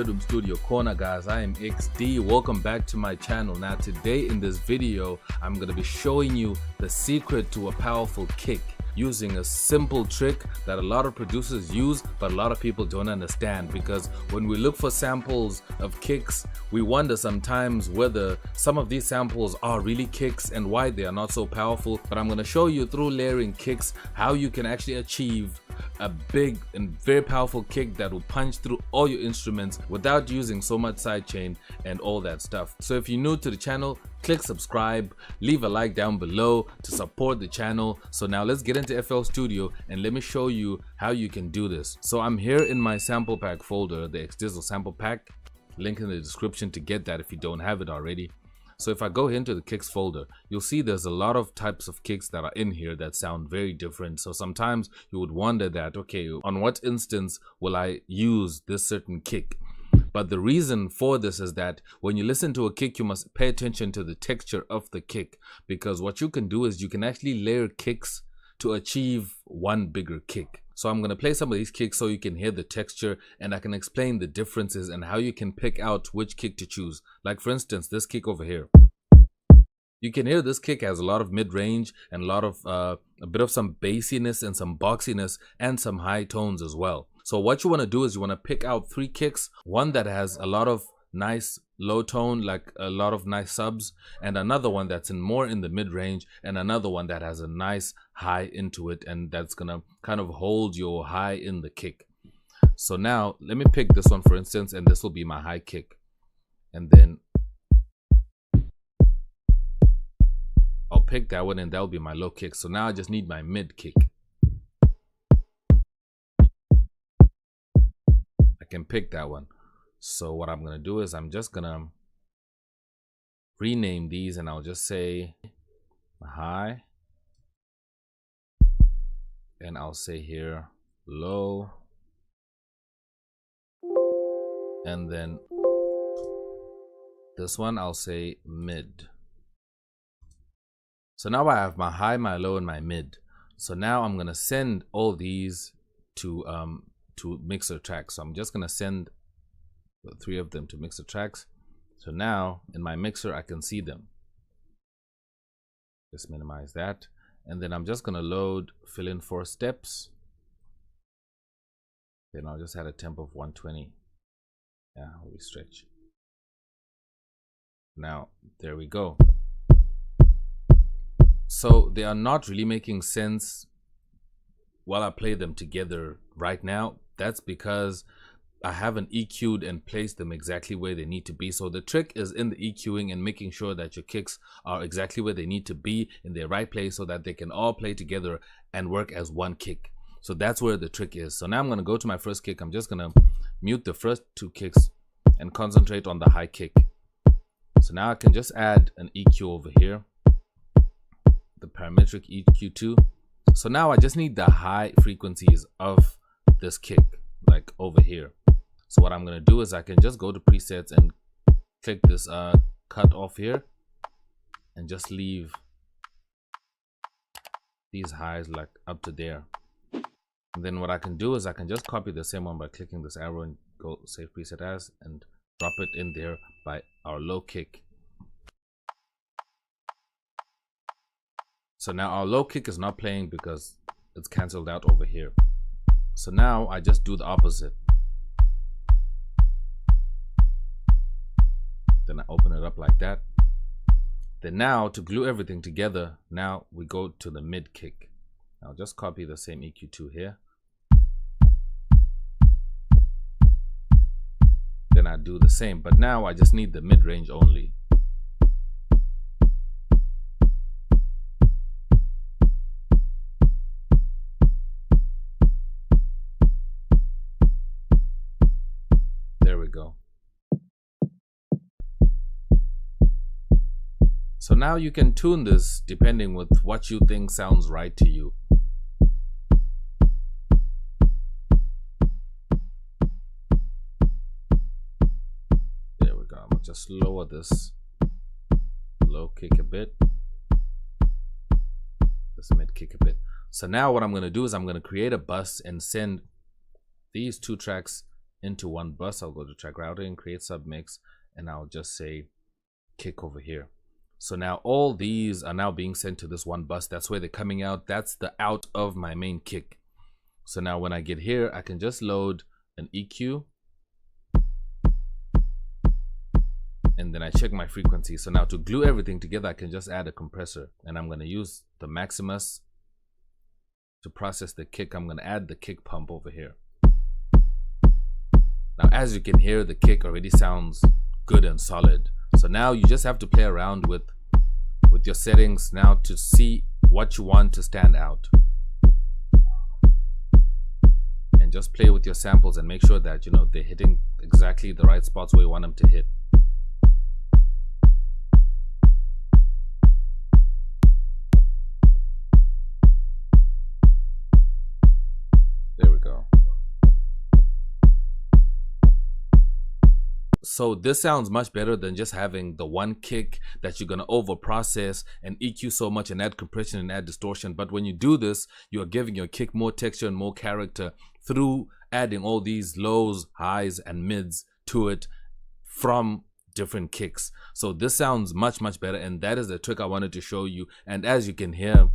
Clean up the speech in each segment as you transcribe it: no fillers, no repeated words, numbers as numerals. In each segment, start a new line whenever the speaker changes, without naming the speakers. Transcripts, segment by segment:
Bedroom Studio Corner, guys. I am XD. Welcome back to my channel. Now today in this video I'm going to be showing you the secret to a powerful kick using a simple trick that a lot of producers use but a lot of people don't understand, because when we look for samples of kicks we wonder sometimes whether some of these samples are really kicks and why they are not so powerful. But I'm going to show you through layering kicks how you can actually achieve a big and very powerful kick that will punch through all your instruments without using so much sidechain and all that stuff. So if you're new to the channel, click subscribe, leave a like down below to support the channel. So now let's get into FL Studio and let me show you how you can do this. So I'm here in my sample pack folder, the XDizzle sample pack, link in the description to get that if you don't have it already. So if I go into the kicks folder, you'll see there's a lot of types of kicks that are in here that sound very different. So sometimes you would wonder that, okay, on what instance will I use this certain kick? But the reason for this is that when you listen to a kick, you must pay attention to the texture of the kick, because what you can do is you can actually layer kicks to achieve one bigger kick. So I'm going to play some of these kicks so you can hear the texture and I can explain the differences and how you can pick out which kick to choose. Like for instance, this kick over here. You can hear this kick has a lot of mid-range and a lot of a bit of some bassiness and some boxiness and some high tones as well. So what you want to do is you want to pick out three kicks, one that has a lot of nice low tone, like a lot of nice subs, and another one that's more in the mid-range, and another one that has a nice high into it, and that's gonna kind of hold your high in the kick. So now let me pick this one for instance, and this will be my high kick, and then I'll pick that one and that'll be my low kick. So now I just need my mid kick. I can pick that one. So what I'm going to do is I'm just going to rename these, and I'll just say high, and I'll say here low, and then this one I'll say mid. So now I have my high, my low, and my mid. So now I'm going to send all these to mixer tracks. So I'm just going to send the three of them to mixer tracks. So now in my mixer I can see them. Just minimize that, and then I'm just going to load fill in 4 steps. Then I'll just add a temp of 120. Yeah, we stretch. Now there we go. So they are not really making sense while I play them together right now. That's because I haven't EQ'd and placed them exactly where they need to be. So the trick is in the EQing and making sure that your kicks are exactly where they need to be in their right place so that they can all play together and work as one kick. So that's where the trick is. So now I'm going to go to my first kick. I'm just going to mute the first 2 kicks and concentrate on the high kick. So now I can just add an EQ over here, the parametric EQ2. So now I just need the high frequencies of this kick, like over here. So what I'm going to do is I can just go to presets and click this cut off here and just leave these highs like up to there. And then what I can do is I can just copy the same one by clicking this arrow and go save preset as and drop it in there by our low kick. So now our low kick is not playing because it's cancelled out over here. So now I just do the opposite. Then I open it up like that. Then now to glue everything together, now we go to the mid kick. I'll just copy the same EQ2 here. Then I do the same, but now I just need the mid range only. There we go. So now you can tune this depending with what you think sounds right to you. There we go. I'm gonna just lower this low kick a bit, this mid kick a bit. So now what I'm going to do is I'm going to create a bus and send these 2 tracks into one bus. I'll go to track routing, create submix, and I'll just say kick over here. So now all these are now being sent to this one bus. That's where they're coming out. That's the out of my main kick. So now when I get here, I can just load an EQ, and then I check my frequency. So now to glue everything together, I can just add a compressor, and I'm going to use the Maximus to process the kick. I'm going to add the kick pump over here. Now as you can hear, the kick already sounds good and solid. So now you just have to play around with your settings now to see what you want to stand out, and just play with your samples and make sure that they're hitting exactly the right spots where you want them to hit. There we go. So this sounds much better than just having the one kick that you're going to over process and EQ so much and add compression and add distortion. But when you do this, you're giving your kick more texture and more character through adding all these lows, highs, and mids to it from different kicks. So this sounds much better, and that is the trick I wanted to show you. And as you can hear,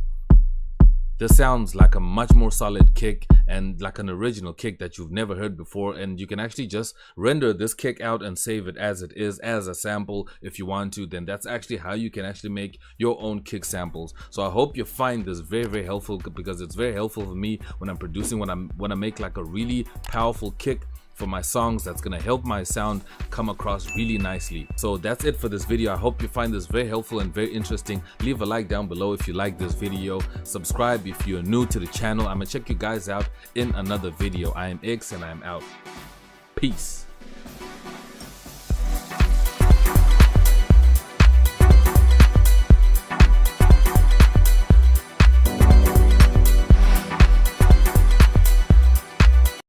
this sounds like a much more solid kick and like an original kick that you've never heard before. And you can actually just render this kick out and save it as it is as a sample if you want to. Then that's actually how you can actually make your own kick samples. So I hope you find this very helpful, because it's very helpful for me when I'm producing, when I make like a really powerful kick for my songs that's gonna help my sound come across really nicely. So that's it for this video. I hope you find this very helpful and very interesting. Leave a like down below if you like this video. Subscribe if you're new to the channel. I'm gonna check you guys out in another video. I am X and I'm out. Peace.